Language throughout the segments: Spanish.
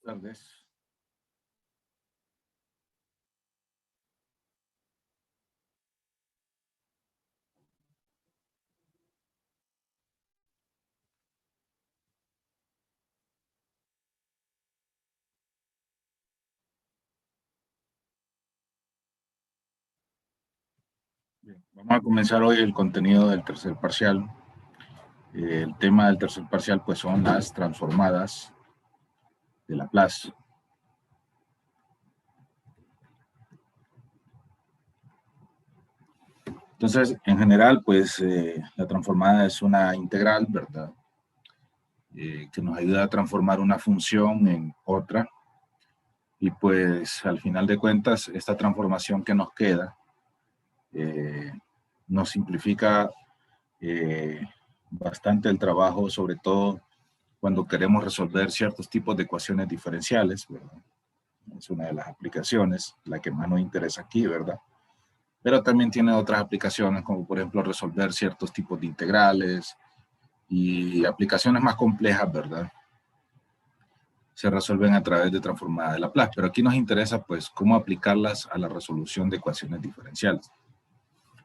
Tardes. Bien, vamos a comenzar hoy el contenido del tercer parcial. El tema del tercer parcial pues son las transformadas de Laplace. Entonces, en general, pues la transformada es una integral, ¿verdad? Que nos ayuda a transformar una función en otra. Y pues, al final de cuentas, esta transformación que nos queda nos simplifica bastante el trabajo, sobre todo cuando queremos resolver ciertos tipos de ecuaciones diferenciales, ¿verdad? Es una de las aplicaciones, la que más nos interesa aquí, ¿verdad? Pero también tiene otras aplicaciones, como por ejemplo resolver ciertos tipos de integrales y aplicaciones más complejas, ¿verdad? Se resuelven a través de transformada de Laplace, pero aquí nos interesa pues cómo aplicarlas a la resolución de ecuaciones diferenciales.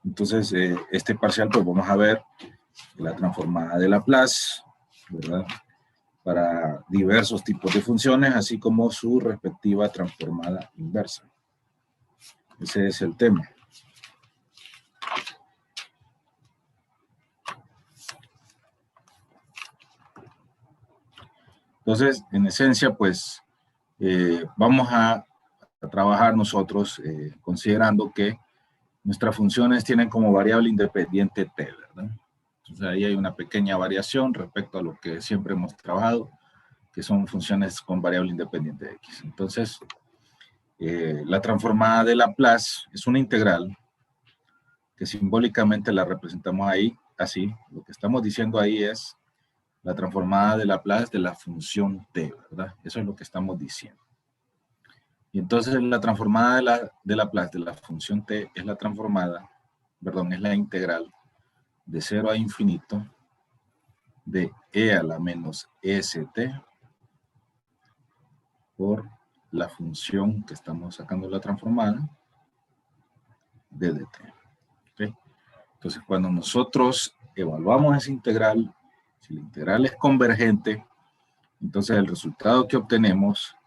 Entonces, este parcial pues vamos a ver la transformada de Laplace, ¿verdad? Para diversos tipos de funciones, así como su respectiva transformada inversa. Ese es el tema. Entonces, en esencia, pues, vamos a trabajar nosotros considerando que nuestras funciones tienen como variable independiente t, ¿verdad? Entonces, ahí hay una pequeña variación respecto a lo que siempre hemos trabajado, que son funciones con variable independiente de x. Entonces, la transformada de Laplace es una integral que simbólicamente la representamos ahí, así. Lo que estamos diciendo ahí es la transformada de Laplace de la función t, ¿verdad? Eso es lo que estamos diciendo. Y entonces la transformada de Laplace de la función t es la transformada, perdón, es la integral de 0 a infinito de e a la menos st por la función que estamos sacando la transformada de dt. ¿Okay? Entonces, cuando nosotros evaluamos esa integral, si la integral es convergente, entonces el resultado que obtenemos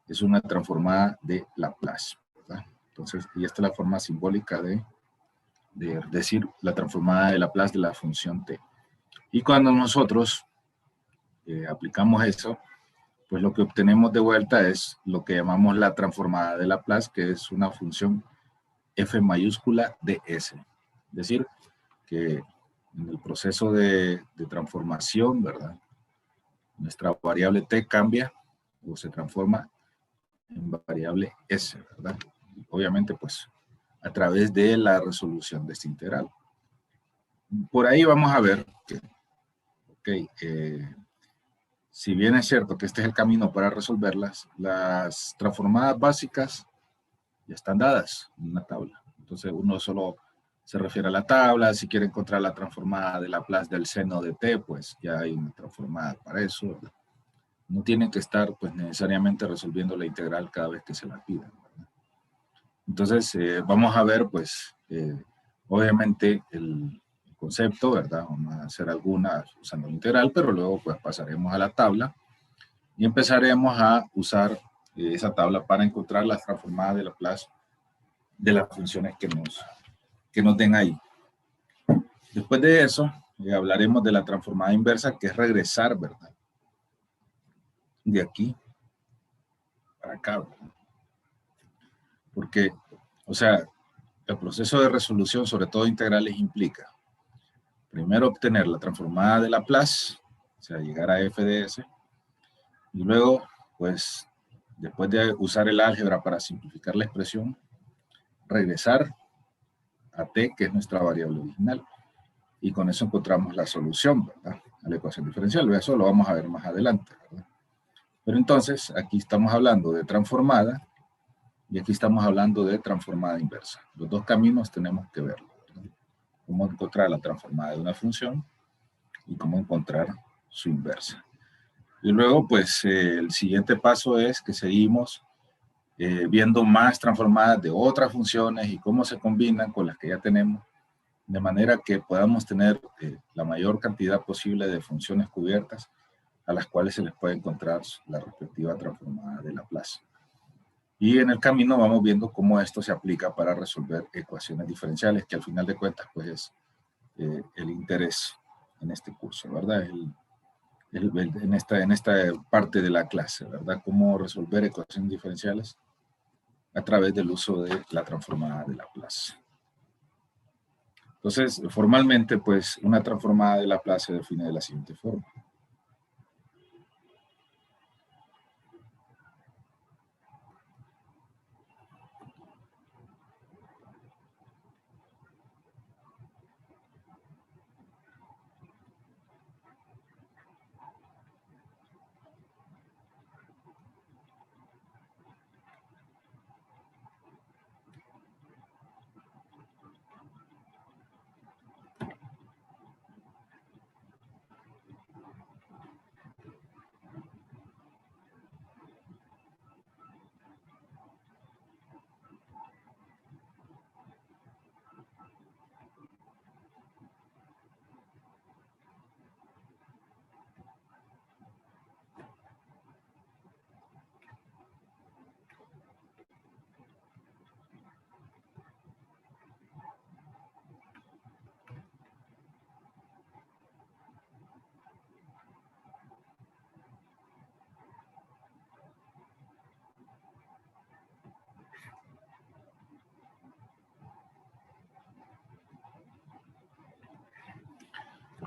es una transformada de Laplace, ¿verdad? Entonces, y esta es la forma simbólica de decir la transformada de Laplace de la función t. Y cuando nosotros aplicamos eso, pues lo que obtenemos de vuelta es lo que llamamos la transformada de Laplace, que es una función f mayúscula de s. Es decir, que en el proceso de transformación, ¿verdad? Nuestra variable t cambia o se transforma en variable s, ¿verdad? Obviamente, pues, a través de la resolución de esta integral. Por ahí vamos a ver que, okay, si bien es cierto que este es el camino para resolverlas, las transformadas básicas ya están dadas en una tabla. Entonces, uno solo se refiere a la tabla. Si quiere encontrar la transformada de Laplace del seno de t, pues ya hay una transformada para eso, ¿verdad? No tienen que estar pues necesariamente resolviendo la integral cada vez que se la pidan, ¿verdad? Entonces, vamos a ver pues obviamente el concepto, ¿verdad? Vamos a hacer algunas usando la integral, pero luego pues pasaremos a la tabla y empezaremos a usar esa tabla para encontrar las transformadas de Laplace de las funciones que nos den ahí. Después de eso, hablaremos de la transformada inversa, que es regresar, ¿verdad? De aquí para acá, ¿verdad? Porque, o sea, el proceso de resolución, sobre todo integrales, implica primero obtener la transformada de Laplace, o sea, llegar a f de s, y luego, pues, después de usar el álgebra para simplificar la expresión, regresar a t, que es nuestra variable original. Y con eso encontramos la solución, ¿verdad? A la ecuación diferencial. Eso lo vamos a ver más adelante, ¿verdad? Pero entonces, aquí estamos hablando de transformada y aquí estamos hablando de transformada inversa. Los dos caminos tenemos que verlo, ¿verdad? Cómo encontrar la transformada de una función y cómo encontrar su inversa. Y luego, pues, el siguiente paso es que seguimos viendo más transformadas de otras funciones y cómo se combinan con las que ya tenemos, de manera que podamos tener la mayor cantidad posible de funciones cubiertas a las cuales se les puede encontrar la respectiva transformada de Laplace. Y en el camino vamos viendo cómo esto se aplica para resolver ecuaciones diferenciales, que al final de cuentas pues es el interés en este curso, ¿verdad? En esta parte de la clase, ¿verdad? Cómo resolver ecuaciones diferenciales a través del uso de la transformada de Laplace. Entonces, formalmente, pues, una transformada de Laplace se define de la siguiente forma.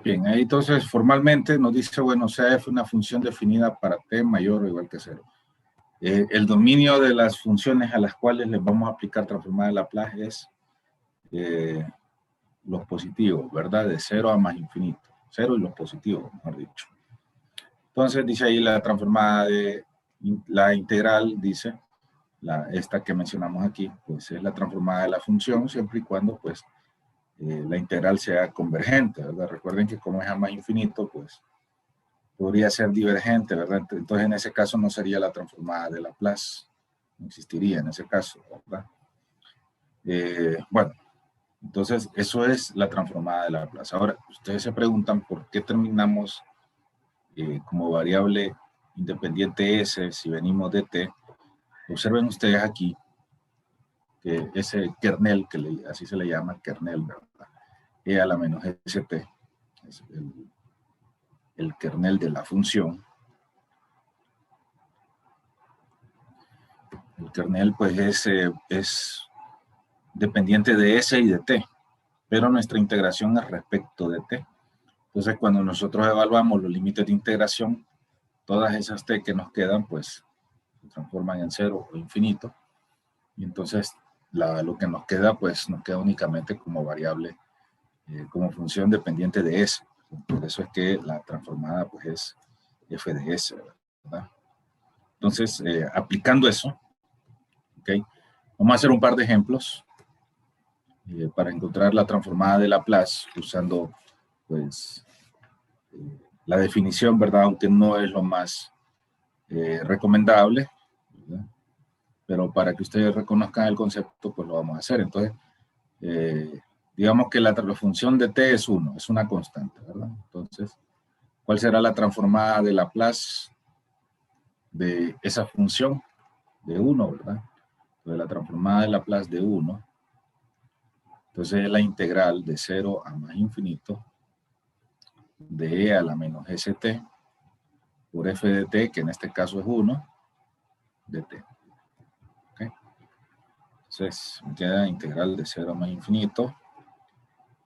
Bien, ahí entonces formalmente nos dice, bueno, sea f una función definida para t mayor o igual que 0. El dominio de las funciones a las cuales les vamos a aplicar transformada de Laplace es los positivos, ¿verdad? De 0 a más infinito. 0 y los positivos, mejor dicho. Entonces dice ahí la transformada de la integral, dice, esta que mencionamos aquí, pues es la transformada de la función siempre y cuando pues la integral sea convergente, ¿verdad? Recuerden que como es a más infinito, pues podría ser divergente, ¿verdad? Entonces en ese caso no sería la transformada de Laplace, no existiría en ese caso, ¿verdad? Bueno, entonces eso es la transformada de Laplace. Ahora, ustedes se preguntan por qué terminamos como variable independiente s si venimos de t. Observen ustedes aquí que ese kernel, así se le llama kernel, ¿verdad? E a la menos st, es el kernel de la función. El kernel pues es dependiente de s y de t, pero nuestra integración es respecto de t. Entonces cuando nosotros evaluamos los límites de integración, todas esas t que nos quedan pues se transforman en 0 o infinito, y entonces lo que nos queda pues nos queda únicamente como variable, como función dependiente de s. Por eso es que la transformada pues es f de s, ¿verdad? Entonces, aplicando eso, ¿okay? Vamos a hacer un par de ejemplos para encontrar la transformada de Laplace usando pues la definición, ¿verdad? Aunque no es lo más recomendable, ¿verdad? Pero para que ustedes reconozcan el concepto, pues lo vamos a hacer. Entonces, digamos que la función de t es 1, es una constante, ¿verdad? Entonces, ¿cuál será la transformada de Laplace de esa función de 1, ¿verdad? Entonces, la transformada de Laplace de 1, entonces es la integral de 0 a más infinito de e a la menos st por f de t, que en este caso es 1, de t. ¿Okay? Entonces, me queda integral de 0 a más infinito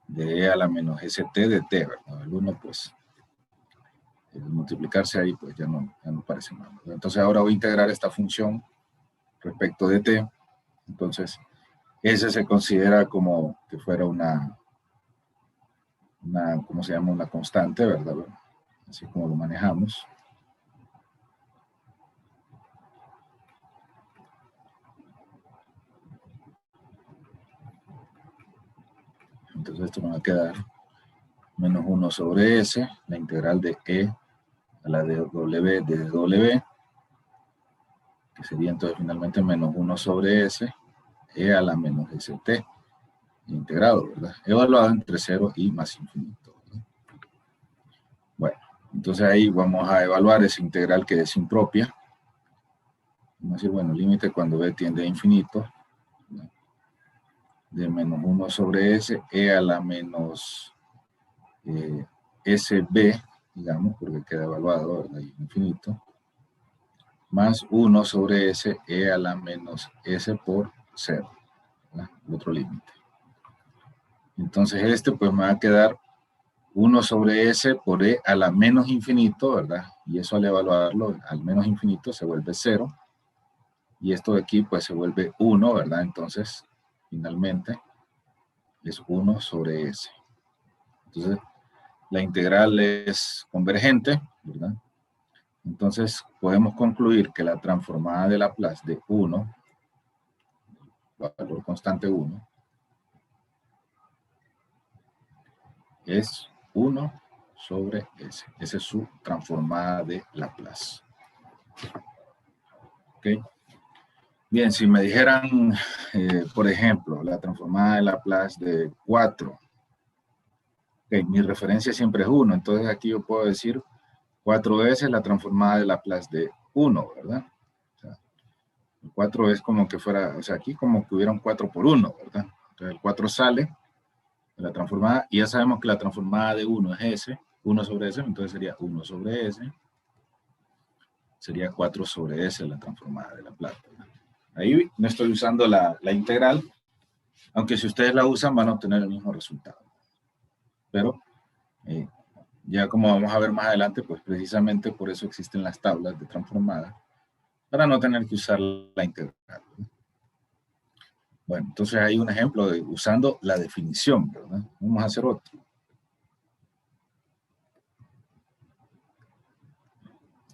de e a la menos st de t, ¿verdad? El 1, pues, el multiplicarse ahí, pues ya no parece mal, ¿verdad? Entonces, ahora voy a integrar esta función respecto de t. Entonces, ese se considera como que fuera una ¿cómo se llama? Una constante, ¿verdad? Así como lo manejamos. Entonces esto me va a quedar menos 1 sobre s, la integral de e a la dw de dw, que sería entonces finalmente menos 1 sobre s, e a la menos st, integrado, ¿verdad? Evaluado entre 0 y más infinito, ¿verdad? Bueno, entonces ahí vamos a evaluar esa integral que es impropia. Vamos a decir, bueno, límite cuando b tiende a infinito, ¿verdad? De menos 1 sobre s, e a la menos sb, digamos, porque queda evaluado, ¿verdad? Infinito, más 1 sobre s, e a la menos s por 0, ¿verdad? Otro límite. Entonces este pues me va a quedar 1 sobre s por e a la menos infinito, ¿verdad? Y eso al evaluarlo al menos infinito se vuelve 0. Y esto de aquí pues se vuelve 1, ¿verdad? Entonces finalmente es 1 sobre s. Entonces la integral es convergente, ¿verdad? Entonces podemos concluir que la transformada de Laplace de 1, valor constante 1, es 1 sobre S. Esa es su transformada de Laplace. ¿Ok? Bien, si me dijeran, por ejemplo, la transformada de Laplace de 4, okay, mi referencia siempre es 1, entonces aquí yo puedo decir 4S es la transformada de Laplace de 1, ¿verdad? O sea, el 4 es como que fuera, o sea, aquí como que hubiera un 4 por 1, ¿verdad? Entonces el 4 sale de la transformada, y ya sabemos que la transformada de 1 es S, 1 sobre S, entonces sería 1 sobre S, sería 4 sobre S la transformada de Laplace, ¿verdad? Ahí no estoy usando la integral, aunque si ustedes la usan van a obtener el mismo resultado. Pero ya como vamos a ver más adelante, pues precisamente por eso existen las tablas de transformada, para no tener que usar la integral, ¿verdad? Bueno, entonces hay un ejemplo de usando la definición, ¿verdad? Vamos a hacer otro.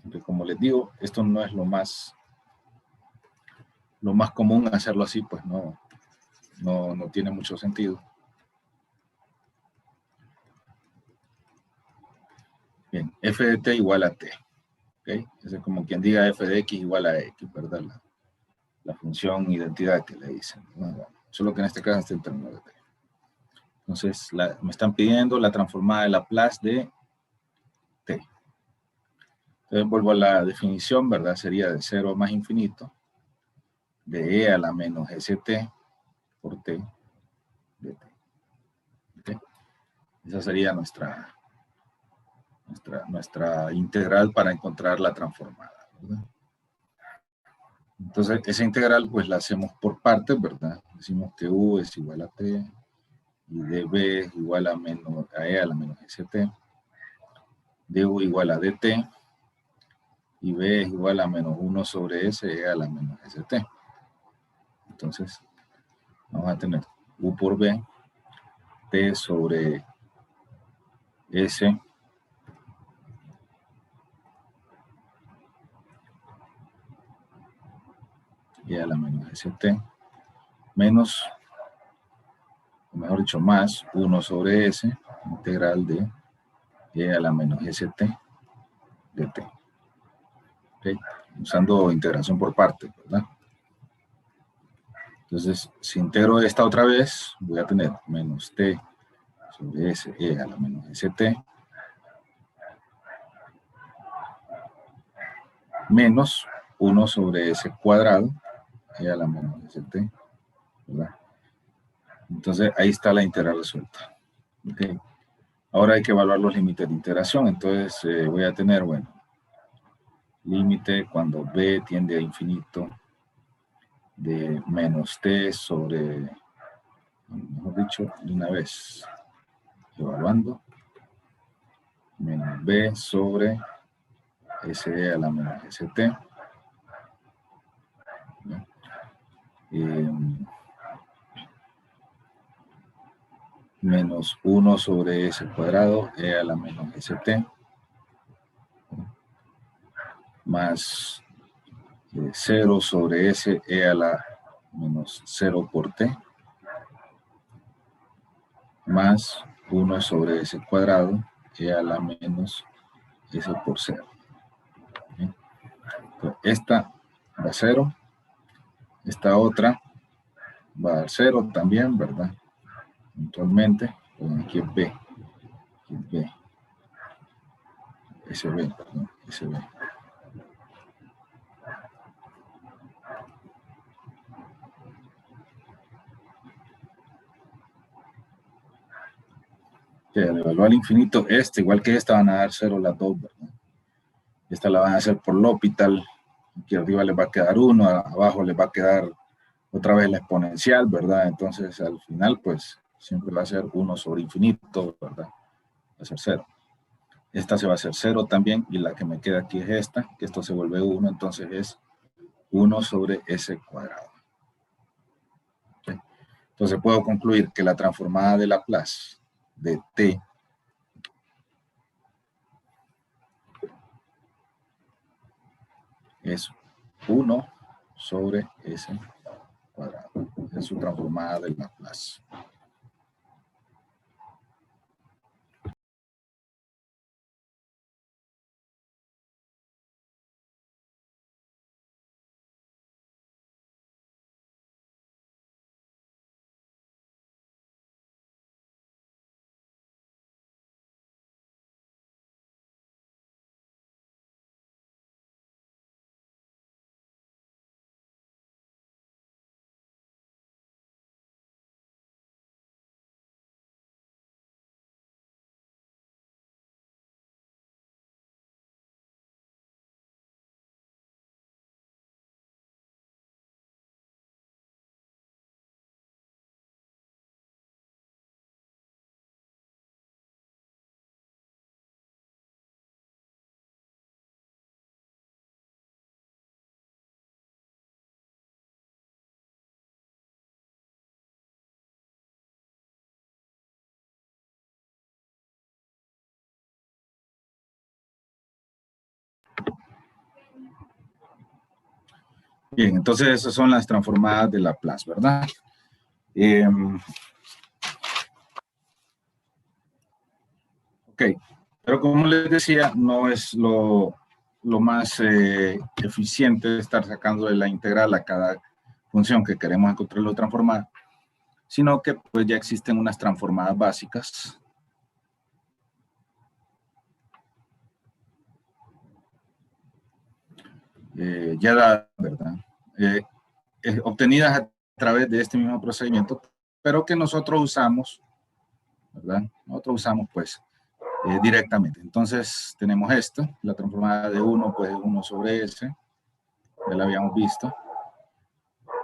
Porque como les digo, esto no es lo más común, hacerlo así, pues no tiene mucho sentido. Bien, f de t igual a t. ¿Okay? Es como quien diga f de x igual a x, ¿verdad? La función identidad que le dicen, ¿no? Bueno, solo que en este caso está el término de t. Entonces, me están pidiendo la transformada de Laplace de t. Entonces, vuelvo a la definición, ¿verdad? Sería de 0 más infinito, de e a la menos st por t de t. ¿Okay? Esa sería nuestra integral para encontrar la transformada, ¿verdad? Entonces, esa integral pues la hacemos por partes, ¿verdad? Decimos que u es igual a t, y db es igual a e a la menos st, du igual a dt, y b es igual a menos 1 sobre s, e a la menos st. Entonces, vamos a tener u por b, t sobre s, e a la menos st, menos, o mejor dicho, más 1 sobre s, integral de e a la menos st de t. ¿Okay? Usando integración por partes, ¿verdad? Entonces, si integro esta otra vez, voy a tener menos t sobre s, e a la menos st, menos 1 sobre s cuadrado, e a la menos st, ¿verdad? Entonces, ahí está la integral resuelta. ¿Okay? Ahora hay que evaluar los límites de integración. Entonces, voy a tener, bueno, límite cuando b tiende a infinito de menos t sobre, mejor dicho, de una vez, evaluando, menos b sobre s a la menos st, ¿no? Menos 1 sobre s cuadrado, e a la menos st, más 0 sobre s, e a la menos 0 por t, más 1 sobre s cuadrado, e a la menos s por 0. esta va a 0. Esta otra va a dar 0 también, ¿verdad? Eventualmente, bueno, aquí es B. Aquí es B. SB, perdón, SB. Al evaluar al infinito, igual que esta, van a dar 0 las dos, ¿verdad? Esta la van a hacer por L'Hopital. Aquí arriba les va a quedar 1, abajo les va a quedar otra vez la exponencial, ¿verdad? Entonces, al final, pues, siempre va a ser 1 sobre infinito, ¿verdad? Va a ser 0. Esta se va a hacer 0 también, y la que me queda aquí es esta, que esto se vuelve 1, entonces es 1 sobre S cuadrado. ¿Okay? Entonces puedo concluir que la transformada de Laplace de T es 1 sobre S cuadrado. Es su transformada de Laplace. Bien, entonces esas son las transformadas de Laplace, ¿verdad? Ok, pero como les decía, no es lo más eficiente estar sacando de la integral a cada función que queremos encontrarlo transformada, sino que pues ya existen unas transformadas básicas. Ya dadas, ¿verdad? Obtenidas a través de este mismo procedimiento, pero que nosotros usamos, ¿verdad? Nosotros usamos pues directamente. Entonces tenemos esto, la transformada de 1 pues es 1 sobre S, ya la habíamos visto.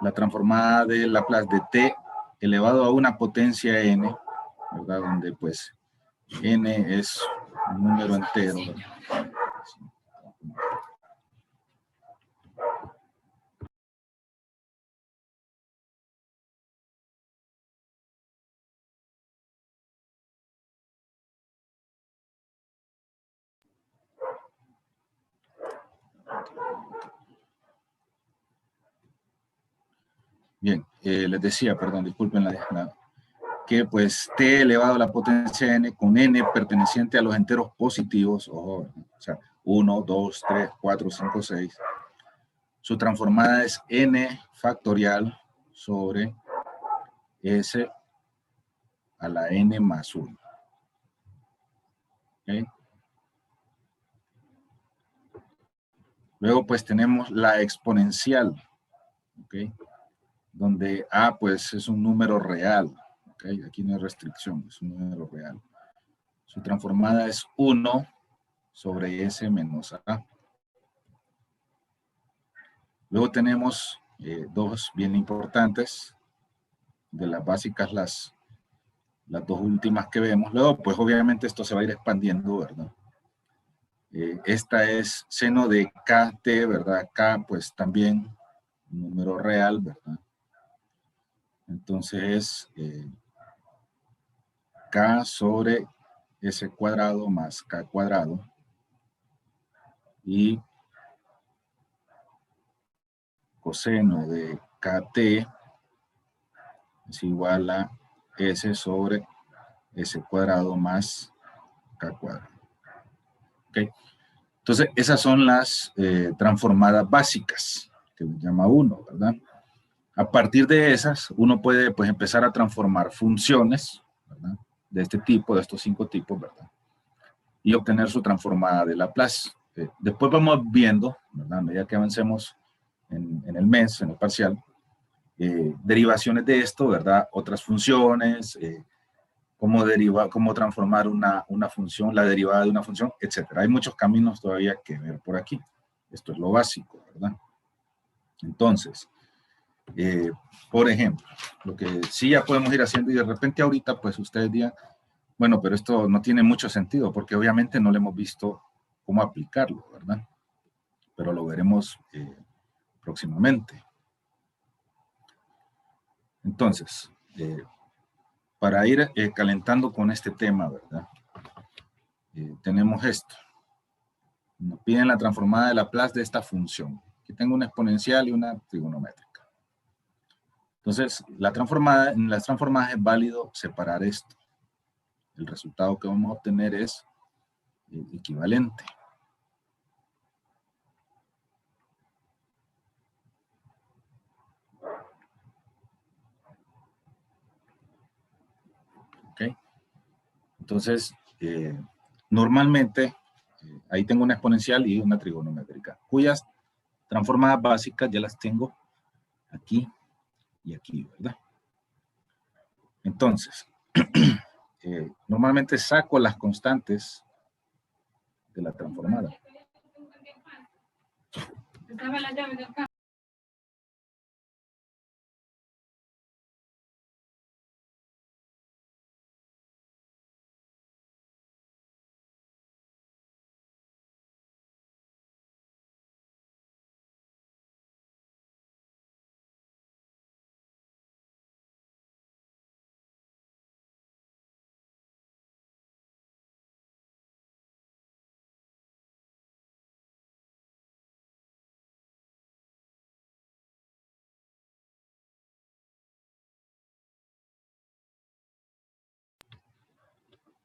La transformada de Laplace de t elevado a una potencia n, ¿verdad? Donde pues n es un número entero, ¿verdad? Bien, les decía, perdón, disculpen que pues t elevado a la potencia n con n perteneciente a los enteros positivos, o sea, 1, 2, 3, 4, 5, 6. Su transformada es n factorial sobre s a la n más 1. ¿Okay? Luego pues tenemos la exponencial, ¿okay? Donde a pues es un número real. ¿Okay? Aquí no hay restricción, es un número real. Su transformada es 1 sobre s menos a. Luego tenemos dos bien importantes, de las básicas las dos últimas que vemos. Luego pues obviamente esto se va a ir expandiendo, ¿verdad? Esta es seno de kt, ¿verdad? K pues también un número real, ¿verdad? Entonces k sobre s cuadrado más k cuadrado, y coseno de kt es igual a s sobre s cuadrado más k cuadrado. ¿Okay? Entonces, esas son las transformadas básicas, que le llama uno, ¿verdad? A partir de esas, uno puede pues, empezar a transformar funciones, ¿verdad? De este tipo, de estos 5 tipos, ¿verdad? Y obtener su transformada de Laplace. Después vamos viendo, ¿verdad? A medida que avancemos en el mes, en el parcial, derivaciones de esto, ¿verdad? Otras funciones, cómo transformar una función, la derivada de una función, etcétera. Hay muchos caminos todavía que ver por aquí. Esto es lo básico, ¿verdad? Entonces, por ejemplo, lo que sí ya podemos ir haciendo y de repente ahorita, pues ustedes digan, bueno, pero esto no tiene mucho sentido porque obviamente no le hemos visto cómo aplicarlo, ¿verdad? Pero lo veremos próximamente. Entonces, para ir calentando con este tema, ¿verdad? Tenemos esto. Nos piden la transformada de Laplace de esta función. Aquí tengo una exponencial y una trigonométrica. Entonces, en las transformadas es válido separar esto. El resultado que vamos a obtener es equivalente. ¿Ok? Entonces, normalmente, ahí tengo una exponencial y una trigonométrica, cuyas transformadas básicas ya las tengo aquí y aquí, ¿verdad? Entonces, normalmente saco las constantes de la transformada. Estaba la llave del carro.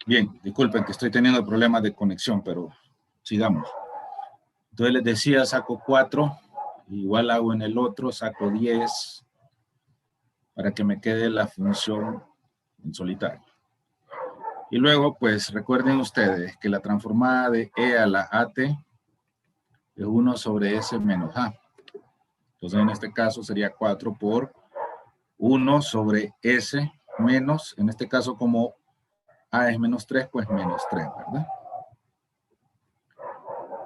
Bien, disculpen que estoy teniendo problemas de conexión, pero sigamos. Entonces les decía, saco 4, igual hago en el otro, saco 10, para que me quede la función en solitario. Y luego, pues recuerden ustedes que la transformada de e a la at es 1 sobre s menos a. Entonces en este caso sería 4 por 1 sobre s menos, en este caso como a es menos 3, pues menos 3, ¿verdad?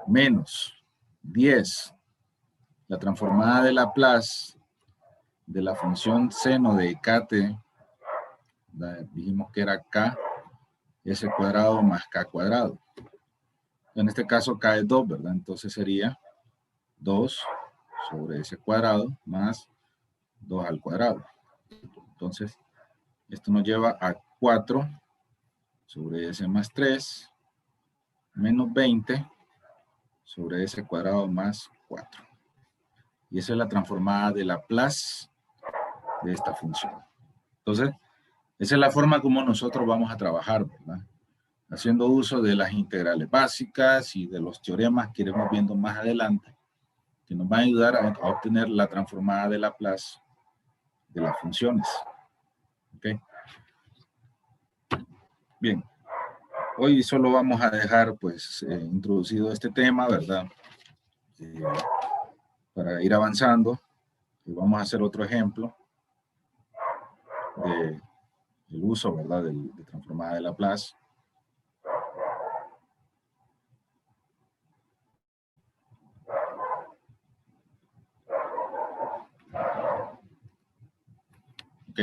Menos 10. La transformada de Laplace de la función seno de k-t, dijimos que era k, s cuadrado más k cuadrado. En este caso k es 2, ¿verdad? Entonces sería 2 sobre s cuadrado más 2 al cuadrado. Entonces, esto nos lleva a 4 sobre s más 3 menos 20 sobre s cuadrado más 4. Y esa es la transformada de Laplace de esta función. Entonces, esa es la forma como nosotros vamos a trabajar, ¿verdad? Haciendo uso de las integrales básicas y de los teoremas que iremos viendo más adelante, que nos van a ayudar a obtener la transformada de Laplace de las funciones. ¿Ok? Bien. Hoy solo vamos a dejar, pues, introducido este tema, ¿verdad? Para ir avanzando. Y vamos a hacer otro ejemplo del uso, ¿verdad? De transformada de Laplace. ¿Ok?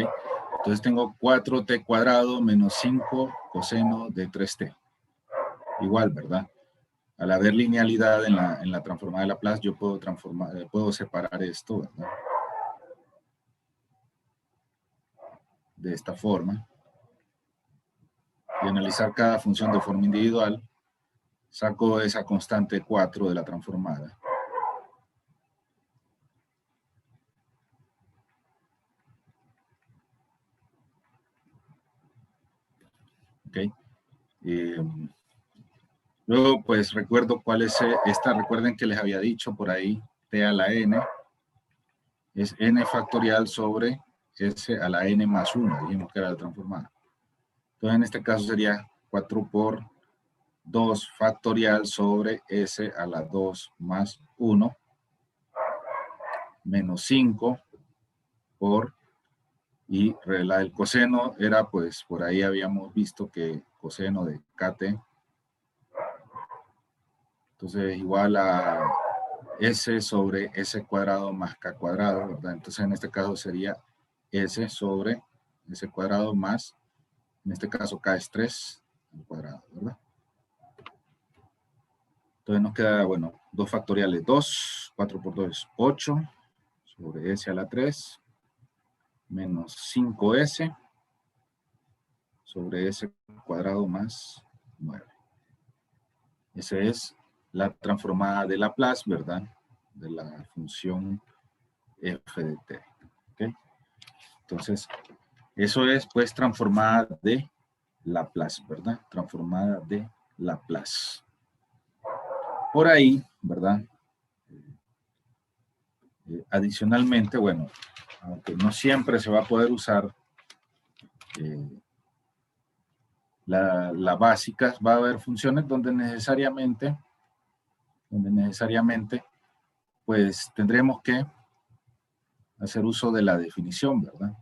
Entonces tengo 4t cuadrado menos 5 coseno de 3t. Igual, ¿verdad? Al haber linealidad en la transformada de Laplace, yo puedo separar esto, ¿verdad? De esta forma. Y analizar cada función de forma individual. Saco esa constante 4 de la transformada. ¿Ok? Luego, pues recuerdo cuál es esta, recuerden que les había dicho por ahí, t a la n, es n factorial sobre s a la n más 1, dijimos que era la transformada. Entonces, en este caso sería 4 por 2 factorial sobre s a la 2 más 1, menos 5 por, y el coseno era, pues, por ahí habíamos visto que coseno de kt, entonces igual a s sobre s cuadrado más k cuadrado, ¿verdad? Entonces en este caso sería s sobre s cuadrado más, en este caso k es 3 al cuadrado, ¿verdad? Entonces nos queda, bueno, 2 factoriales 2, 4 por 2 es 8, sobre s a la 3, menos 5s, sobre s cuadrado más 9. Esa es la transformada de Laplace, ¿verdad? De la función f de t. ¿Okay? Entonces, eso es pues transformada de Laplace, ¿verdad? Transformada de Laplace. Por ahí, ¿verdad? Adicionalmente, bueno, aunque no siempre se va a poder usar la básica, va a haber funciones donde necesariamente, pues tendremos que hacer uso de la definición, ¿verdad?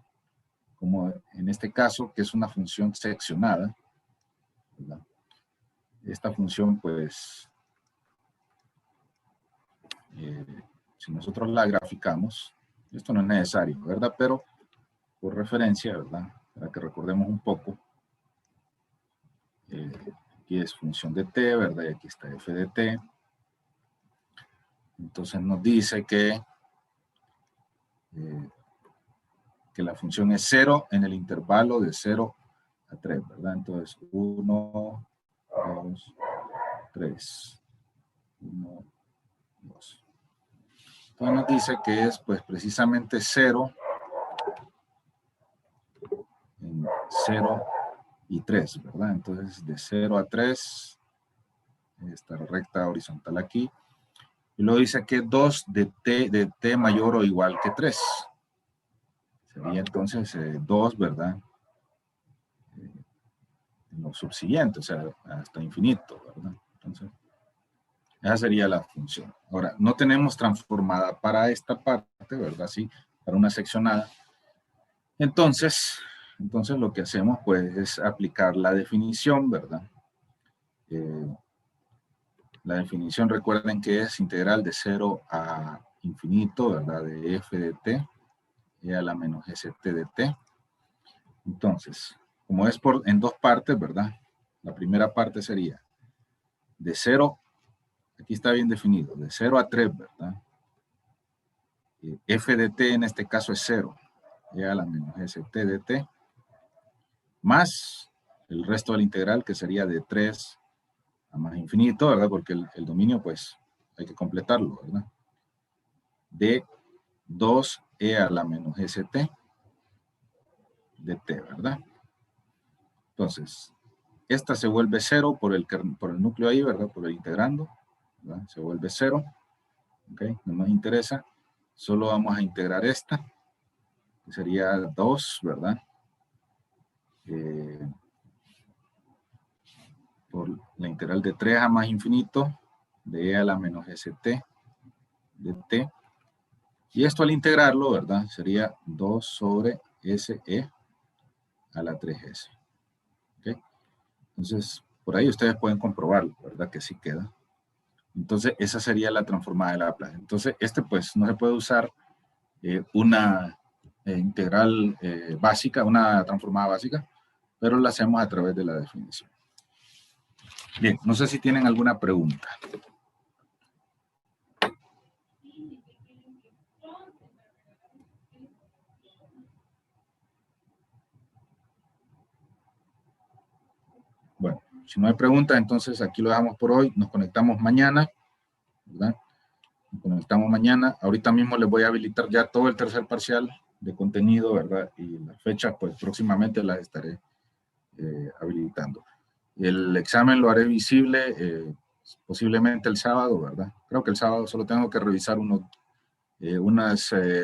Como en este caso, que es una función seccionada, ¿verdad? Esta función, pues, si nosotros la graficamos, esto no es necesario, ¿verdad? Pero por referencia, ¿verdad? Para que recordemos un poco, aquí es función de t, ¿verdad? Y aquí está f de t. Entonces nos dice que la función es 0 en el intervalo de 0 a 3, ¿verdad? Entonces 1, 2, 3, 1, 2. Entonces nos dice que es pues precisamente 0 en 0 y 3, ¿verdad? Entonces de 0 a 3, esta recta horizontal aquí, y luego dice que 2 de t mayor o igual que 3. Sería entonces 2, ¿verdad? En lo subsiguiente, o sea, hasta infinito, ¿verdad? Entonces, esa sería la función. Ahora, no tenemos transformada para esta parte, ¿verdad? Sí, para una seccionada. Entonces lo que hacemos, pues, es aplicar la definición, ¿verdad? La definición, recuerden que es integral de 0 a infinito, ¿verdad? De f de t, e a la menos st de t. Entonces, como es en dos partes, ¿verdad? La primera parte sería de 0, aquí está bien definido, de 0 a 3, ¿verdad? F de t en este caso es 0, e a la menos st de t, más el resto de la integral, que sería de 3 a más infinito, ¿verdad? Porque el dominio, pues, hay que completarlo, ¿verdad? De 2e a la menos st de t, ¿verdad? Entonces, esta se vuelve 0 por el núcleo ahí, ¿verdad? Por el integrando, ¿verdad? Se vuelve 0, ¿ok? No nos interesa. Solo vamos a integrar esta, que sería 2, ¿verdad? Por la integral de 3 a más infinito, de e a la menos st de t. Y esto al integrarlo, ¿verdad? Sería 2 sobre se a la 3s. ¿Ok? Entonces, por ahí ustedes pueden comprobarlo, ¿verdad? Que sí queda. Entonces, esa sería la transformada de Laplace. Entonces, pues, no se puede usar una integral básica, una transformada básica, pero la hacemos a través de la definición. Bien, no sé si tienen alguna pregunta. Bueno, si no hay preguntas, entonces aquí lo dejamos por hoy. Nos conectamos mañana, ¿verdad? Nos conectamos mañana. Ahorita mismo les voy a habilitar ya todo el tercer parcial de contenido, ¿verdad? Y las fechas, pues próximamente las estaré habilitando. El examen lo haré visible posiblemente el sábado, ¿verdad? Creo que el sábado solo tengo que revisar unos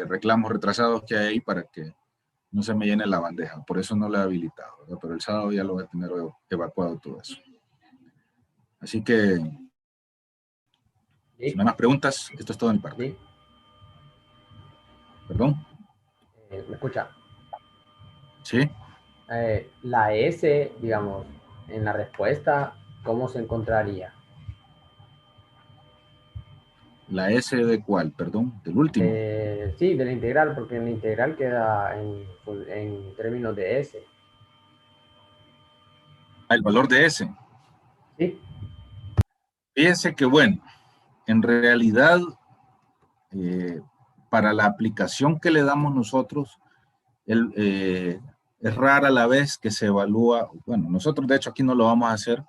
reclamos retrasados que hay ahí para que no se me llene la bandeja. Por eso no lo he habilitado, ¿verdad? Pero el sábado ya lo voy a tener evacuado todo eso. Así que, si no hay más preguntas, esto es todo de mi parte. ¿Sí? ¿Perdón? ¿Me escucha? ¿Sí? La S, digamos, en la respuesta, ¿cómo se encontraría? ¿La S de cuál? Perdón, del último. Sí, de la integral, porque en la integral queda en términos de S. El valor de S. Sí, Fíjense que, bueno, en realidad, para la aplicación que le damos nosotros, es rara la vez que se evalúa, bueno, nosotros de hecho aquí no lo vamos a hacer,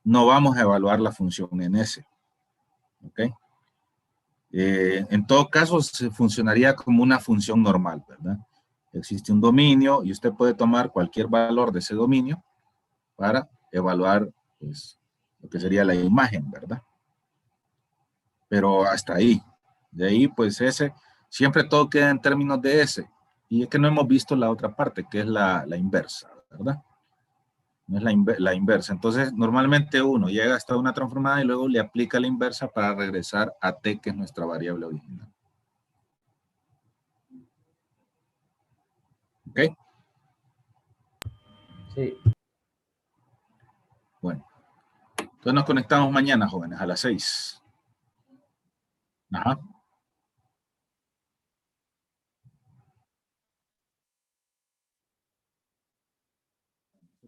no vamos a evaluar la función en S. ¿Ok? En todo caso, se funcionaría como una función normal, ¿verdad? Existe un dominio y usted puede tomar cualquier valor de ese dominio para evaluar, pues, lo que sería la imagen, ¿verdad? Pero hasta ahí. De ahí, pues, ese, siempre todo queda en términos de S. Y es que no hemos visto la otra parte, que es la inversa, ¿verdad? No es la inversa. Entonces, normalmente uno llega hasta una transformada y luego le aplica la inversa para regresar a t, que es nuestra variable original. ¿Ok? sí. Bueno, entonces nos conectamos mañana, jóvenes, a las 6. Ajá.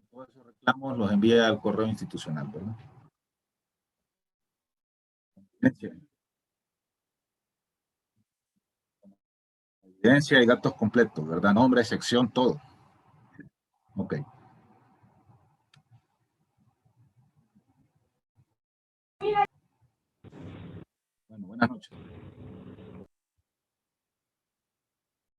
Todos esos reclamos los envía al correo institucional, ¿verdad? Evidencia y datos completos, ¿verdad? Nombre, sección, todo. Ok. Bueno, buenas noches.